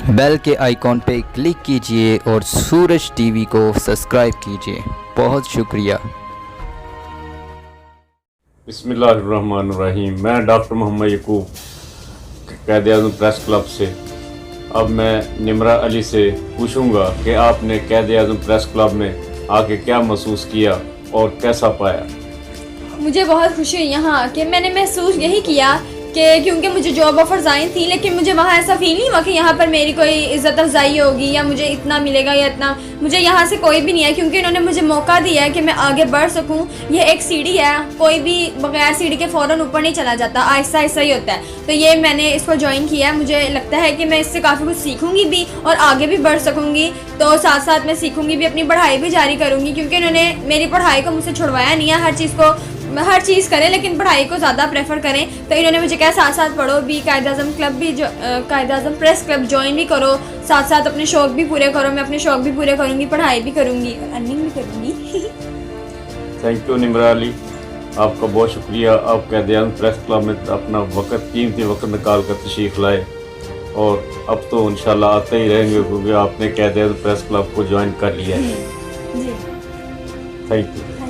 Bell के icon पे click कीजिए और सूरज टीवी को सब्सक्राइब कीजिए। बहुत शुक्रिया। बिस्मिल्लाहिर्रहमानिर्रहीम। मैं doctor Mohammad Yakub, Quaid e Azam press club से। अब मैं निमरा अली से पूछूंगा कि आपने क़ायद-ए-आज़म प्रेस क्लब में आके क्या महसूस किया और कैसा पाया। मुझे बहुत खुशी हुई यहाँ आके। मैंने महसूस यही किया कि क्योंकि मुझे जॉब ऑफर्स आई थी, लेकिन मुझे वहाँ ऐसा फील नहीं हुआ कि यहाँ पर मेरी कोई इज़्ज़त अफजाई होगी या मुझे इतना मिलेगा या इतना। मुझे यहाँ से कोई भी नहीं है, क्योंकि इन्होंने मुझे मौका दिया है कि मैं आगे बढ़ सकूँ। यह एक सीढ़ी है, कोई भी बगैर सीढ़ी के फ़ौरन ऊपर नहीं चला जाता, आहिस्ता आहिस्ता ही होता है। तो ये मैंने इसको ज्वाइन किया है। मुझे लगता है कि मैं इससे काफ़ी कुछ सीखूँगी भी और आगे भी बढ़ सकूँगी। तो साथ साथ मैं सीखूँगी भी, अपनी पढ़ाई भी जारी करूँगी, क्योंकि इन्होंने मेरी पढ़ाई को मुझसे छुड़वाया नहीं है। हर चीज़ करें लेकिन पढ़ाई को ज़्यादा प्रेफर करें। तो इन्होंने मुझे कहा साथ साथ पढ़ो भी, क़ायद-ए-आज़म क्लब भी क़ायद-ए-आज़म प्रेस क्लब ज्वाइन भी करो, साथ साथ अपने शौक़ भी पूरे करो। मैं अपने शौक़ भी पूरे करूँगी, पढ़ाई भी करूँगी और अर्निंग भी करूँगी। थैंक यू निमरा अली, आपका बहुत शुक्रिया। आप क़ायद-ए-आज़म प्रेस क्लब में अपना कीमती वक्त निकाल कर तशरीफ़ लाए और अब तो इंशाल्लाह आते ही रहेंगे, क्योंकि आपने क़ायद-ए-आज़म प्रेस क्लब को ज्वाइन कर लिया है। जी, थैंक यू।